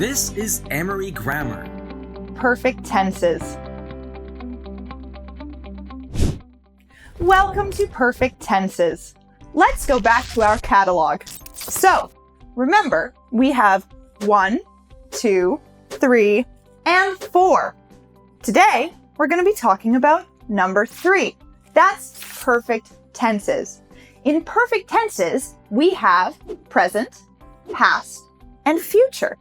This is Emery Grammar. Perfect tenses. Welcome to perfect tenses. Let's go back to our catalog. So, remember, we have 1, 2, 3, and 4. Today, we're going to be talking about number 3. That's perfect tenses. In perfect tenses, we have present, past, and future.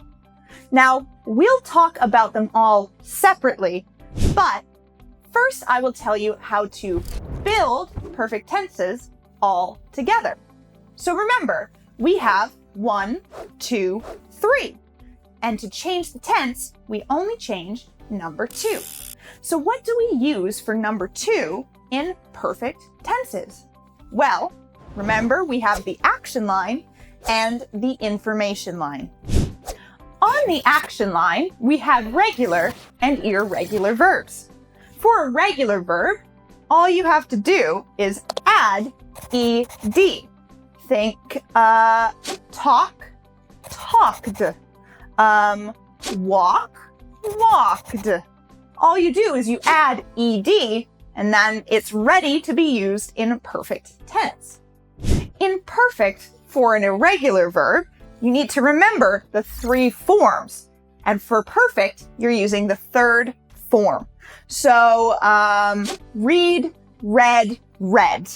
Now, we'll talk about them all separately, but first I will tell you how to build perfect tenses all together. So remember, we have 1, 2, 3. And to change the tense, we only change number 2. So what do we use for number 2 in perfect tenses? Well, remember we have the action line and the information line. On the action line, we have regular and irregular verbs. For a regular verb, all you have to do is add ed. Think talk, talked. Walk, walked. All you do is you add ed, and then it's ready to be used in perfect tense. In perfect, for an irregular verb, you need to remember the 3 forms. And for perfect, you're using the 3rd form. So, read, read, read.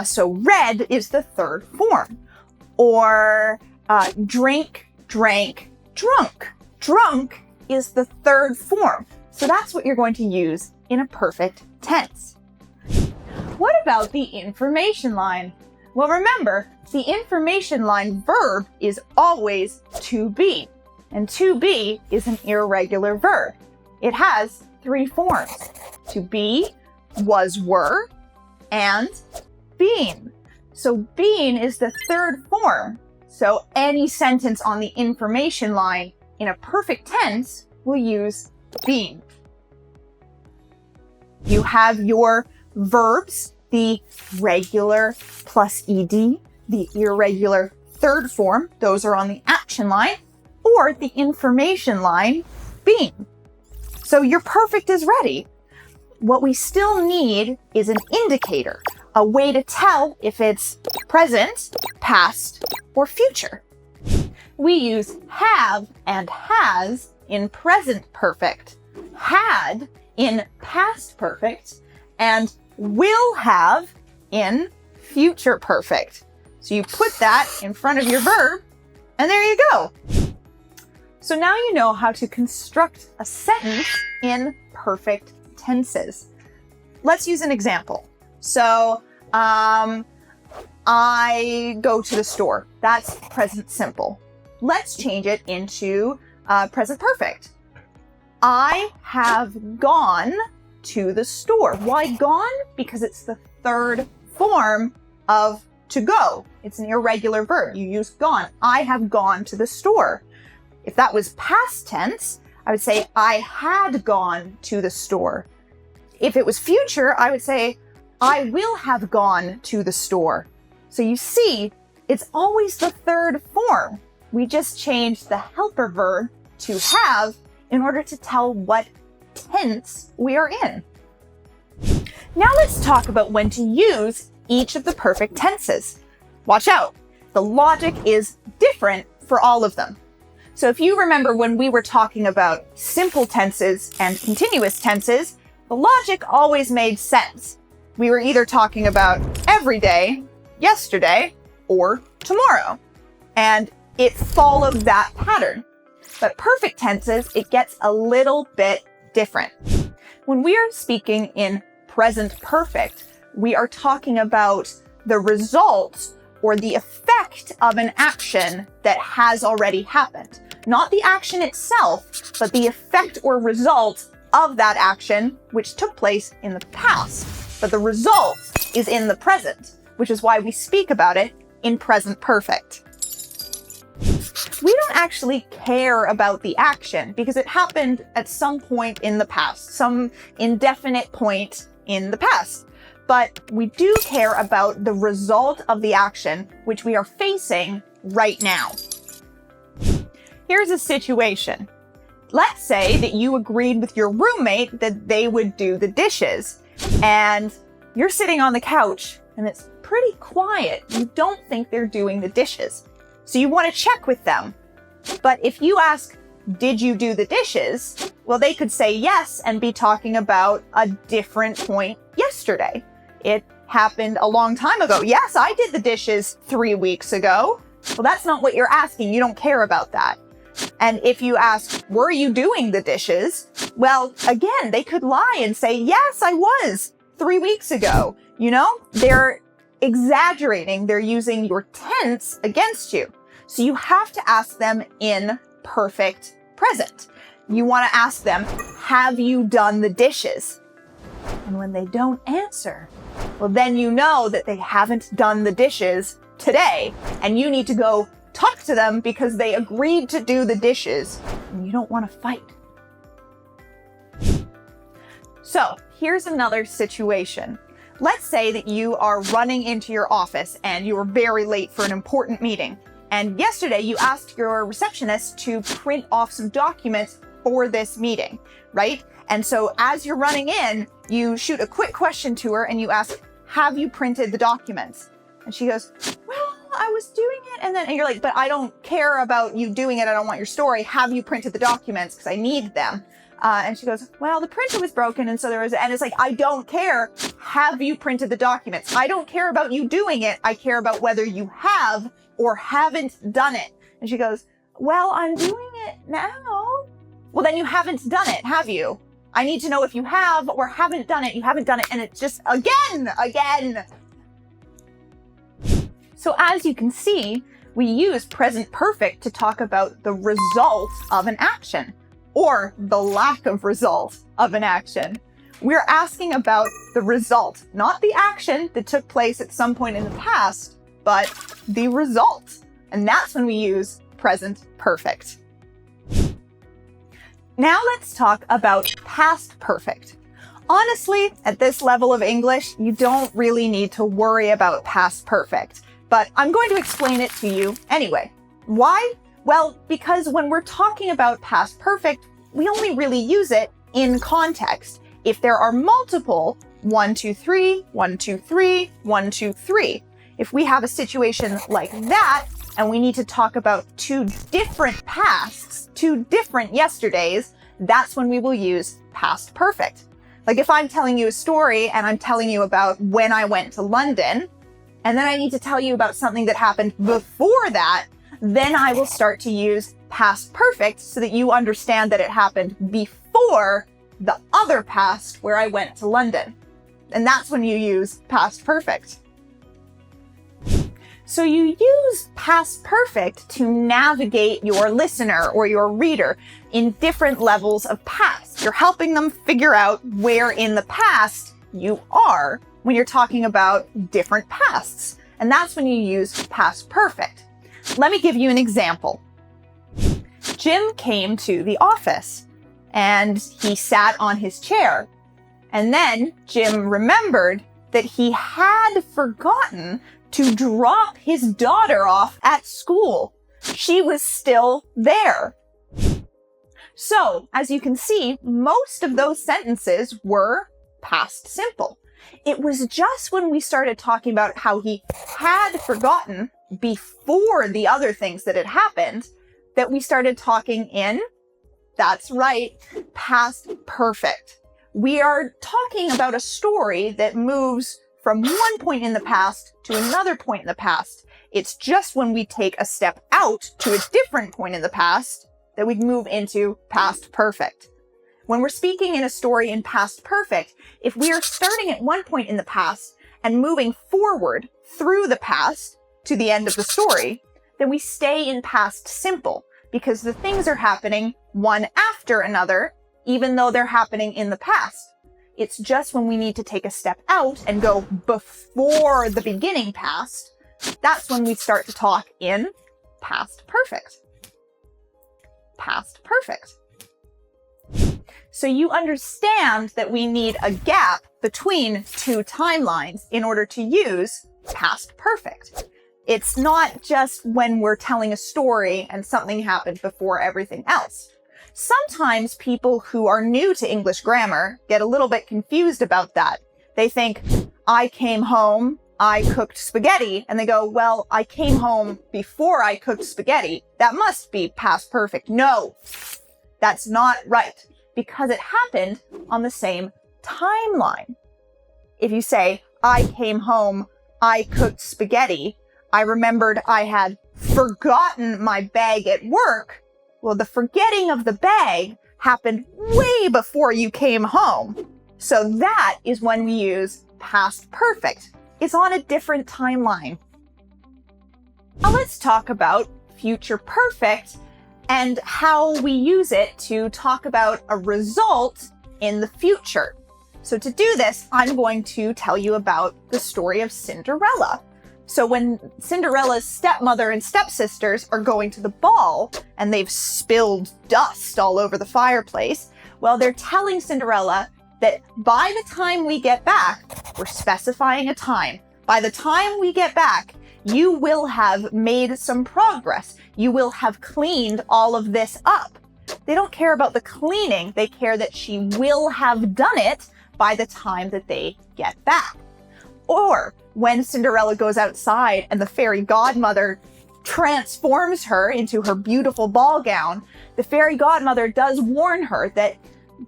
So read is the 3rd form. Or drink, drank, drunk. Drunk is the 3rd form. So that's what you're going to use in a perfect tense. What about the information line? Well, remember, the information line verb is always to be, and to be is an irregular verb. It has 3 forms: to be, was, were, and been. So been is the 3rd form. So any sentence on the information line in a perfect tense will use been. You have your verbs, the regular plus ed, the irregular 3rd form, those are on the action line, or the information line, been. So your perfect is ready. What we still need is an indicator, a way to tell if it's present, past, or future. We use have and has in present perfect, had in past perfect, and will have in future perfect. So you put that in front of your verb, and there you go. So now you know how to construct a sentence in perfect tenses. Let's use an example. So, I go to the store. That's present simple. Let's change it into present perfect. I have gone to the store. Why gone? Because it's the 3rd form of to go. It's an irregular verb. You use gone. I have gone to the store. If that was past tense, I would say I had gone to the store. If it was future, I would say I will have gone to the store. So you see, it's always the 3rd form. We just changed the helper verb to have in order to tell what tense we are in. Now let's talk about when to use each of the perfect tenses. Watch out, the logic is different for all of them. So if you remember when we were talking about simple tenses and continuous tenses, the logic always made sense. We were either talking about every day, yesterday, or tomorrow. And it followed that pattern. But perfect tenses, it gets a little bit different. When we are speaking in present perfect, we are talking about the result or the effect of an action that has already happened. Not the action itself, but the effect or result of that action which took place in the past. But the result is in the present, which is why we speak about it in present perfect. We don't actually care about the action because it happened at some point in the past, some indefinite point in the past. But we do care about the result of the action which we are facing right now. here's a situation. Let's say that you agreed with your roommate that they would do the dishes, and you're sitting on the couch and it's pretty quiet. You don't think they're doing the dishes. So you want to check with them. But if you ask, did you do the dishes? Well, they could say yes and be talking about a different point yesterday. It happened a long time ago. Yes, I did the dishes 3 weeks ago. Well, that's not what you're asking. You don't care about that. And if you ask, were you doing the dishes? Well, again, they could lie and say, yes, I was 3 weeks ago. You know, they're exaggerating. They're using your tense against you. So you have to ask them in perfect present. You want to ask them, have you done the dishes? And when they don't answer, well, then you know that they haven't done the dishes today, and you need to go talk to them because they agreed to do the dishes, and you don't want to fight. So here's another situation. Let's say that you are running into your office and you are very late for an important meeting. And yesterday you asked your receptionist to print off some documents for this meeting, right? And so as you're running in, you shoot a quick question to her and you ask, have you printed the documents? And she goes, well, I was doing it. And you're like, but I don't care about you doing it. I don't want your story. Have you printed the documents? Because I need them. And she goes, well, the printer was broken. And so and it's like, I don't care. Have you printed the documents? I don't care about you doing it. I care about whether you have or haven't done it. And she goes, well, I'm doing it now. Well, then you haven't done it, have you? I need to know if you have or haven't done it. You haven't done it. And it's just again. So as you can see, we use present perfect to talk about the result of an action or the lack of result of an action. We're asking about the result, not the action that took place at some point in the past, but the result. And that's when we use present perfect. Now let's talk about past perfect. Honestly, at this level of English, you don't really need to worry about past perfect, but I'm going to explain it to you anyway. Why? Well, because when we're talking about past perfect, we only really use it in context. If there are multiple 1, 2, 3, 1, 2, 3, 1, 2, 3, if we have a situation like that, and we need to talk about two different pasts, two different yesterdays, that's when we will use past perfect. Like if I'm telling you a story and I'm telling you about when I went to London, and then I need to tell you about something that happened before that, then I will start to use past perfect so that you understand that it happened before the other past where I went to London. And that's when you use past perfect. So you use past perfect to navigate your listener or your reader in different levels of past. You're helping them figure out where in the past you are when you're talking about different pasts. And that's when you use past perfect. Let me give you an example. Jim came to the office and he sat on his chair. And then Jim remembered that he had forgotten to drop his daughter off at school. She was still there. So, as you can see, most of those sentences were past simple. It was just when we started talking about how he had forgotten before the other things that had happened that we started talking in, that's right, past perfect. We are talking about a story that moves from one point in the past to another point in the past. It's just when we take a step out to a different point in the past that we move into past perfect. When we're speaking in a story in past perfect, if we are starting at one point in the past and moving forward through the past to the end of the story, then we stay in past simple because the things are happening one after another, even though they're happening in the past. It's just when we need to take a step out and go before the beginning past, that's when we start to talk in past perfect. Past perfect. So you understand that we need a gap between two timelines in order to use past perfect. It's not just when we're telling a story and something happened before everything else. Sometimes people who are new to English grammar get a little bit confused about that. They think, I came home, I cooked spaghetti, and they go, well, I came home before I cooked spaghetti. That must be past perfect. No, that's not right, because it happened on the same timeline. If you say, I came home, I cooked spaghetti, I remembered I had forgotten my bag at work. Well, the forgetting of the bag happened way before you came home. So that is when we use past perfect. It's on a different timeline. Now let's talk about future perfect and how we use it to talk about a result in the future. So to do this, I'm going to tell you about the story of Cinderella. So when Cinderella's stepmother and stepsisters are going to the ball and they've spilled dust all over the fireplace, well, they're telling Cinderella that by the time we get back, we're specifying a time. By the time we get back, you will have made some progress. You will have cleaned all of this up. They don't care about the cleaning. They care that she will have done it by the time that they get back. Or when Cinderella goes outside and the fairy godmother transforms her into her beautiful ball gown, the fairy godmother does warn her that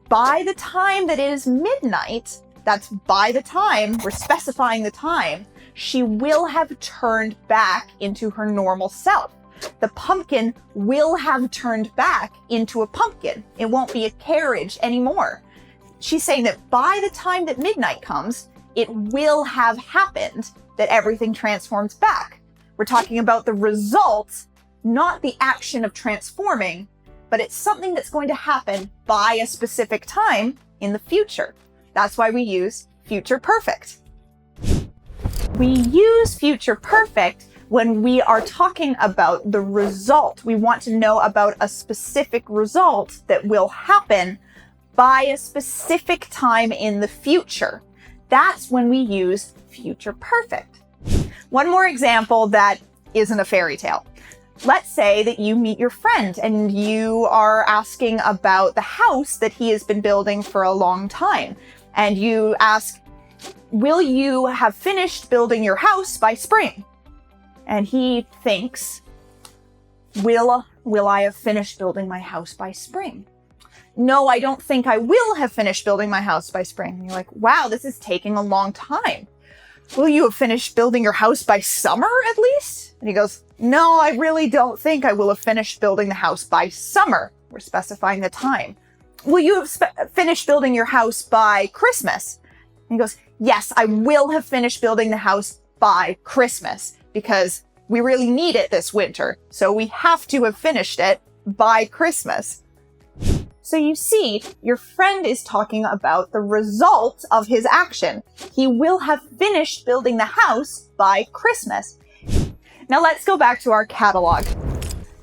by the time that it is midnight, that's by the time, we're specifying the time, she will have turned back into her normal self. The pumpkin will have turned back into a pumpkin. It won't be a carriage anymore. She's saying that by the time that midnight comes, it will have happened that everything transforms back. We're talking about the result, not the action of transforming, but it's something that's going to happen by a specific time in the future. That's why we use future perfect. We use future perfect when we are talking about the result. We want to know about a specific result that will happen by a specific time in the future. That's when we use future perfect. One more example that isn't a fairy tale. Let's say that you meet your friend and you are asking about the house that he has been building for a long time. And you ask, will you have finished building your house by spring? And he thinks, will I have finished building my house by spring? No, I don't think I will have finished building my house by spring. And you're like, wow, this is taking a long time. Will you have finished building your house by summer at least? And he goes, no, I really don't think I will have finished building the house by summer. We're specifying the time. Will you have finished building your house by Christmas? And he goes, yes, I will have finished building the house by Christmas because we really need it this winter. So we have to have finished it by Christmas. So you see, your friend is talking about the result of his action. He will have finished building the house by Christmas. Now let's go back to our catalog.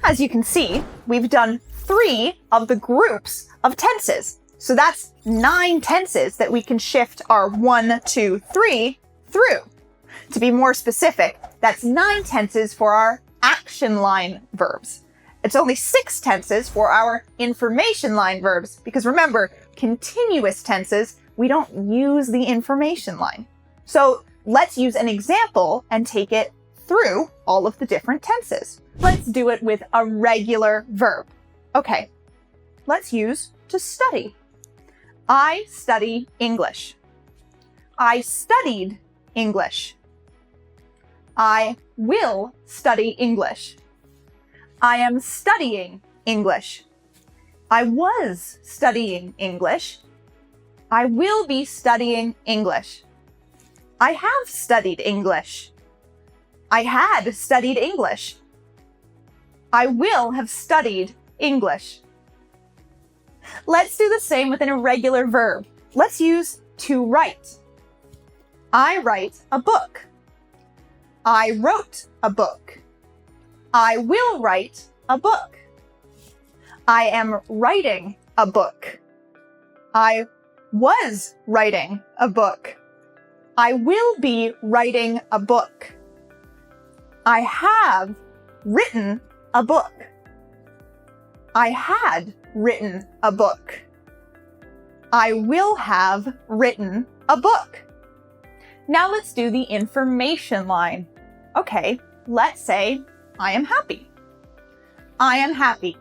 As you can see, we've done 3 of the groups of tenses. So that's 9 tenses that we can shift our 1, 2, 3 through. To be more specific, that's 9 tenses for our action line verbs. It's only 6 tenses for our information line verbs, because remember, continuous tenses, we don't use the information line. So let's use an example and take it through all of the different tenses. Let's do it with a regular verb. Okay, let's use to study. I study English. I studied English. I will study English. I am studying English. I was studying English. I will be studying English. I have studied English. I had studied English. I will have studied English. Let's do the same with an irregular verb. Let's use to write. I write a book. I wrote a book. I will write a book. I am writing a book. I was writing a book. I will be writing a book. I have written a book. I had written a book. I will have written a book. Now let's do the information line. Okay, let's say I am happy. I am happy.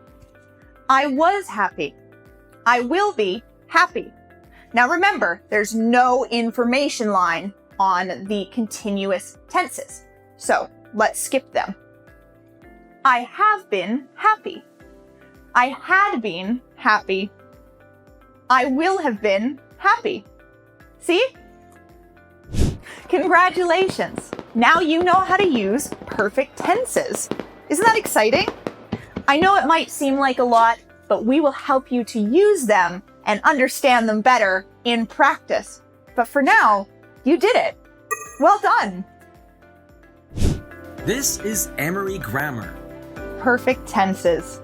I was happy. I will be happy. Now remember, there's no information line on the continuous tenses. So let's skip them. I have been happy. I had been happy. I will have been happy. See? Congratulations! Now you know how to use perfect tenses. Isn't that exciting? I know it might seem like a lot, but we will help you to use them and understand them better in practice. But for now, you did it. Well done! This is Emery Grammar. Perfect tenses.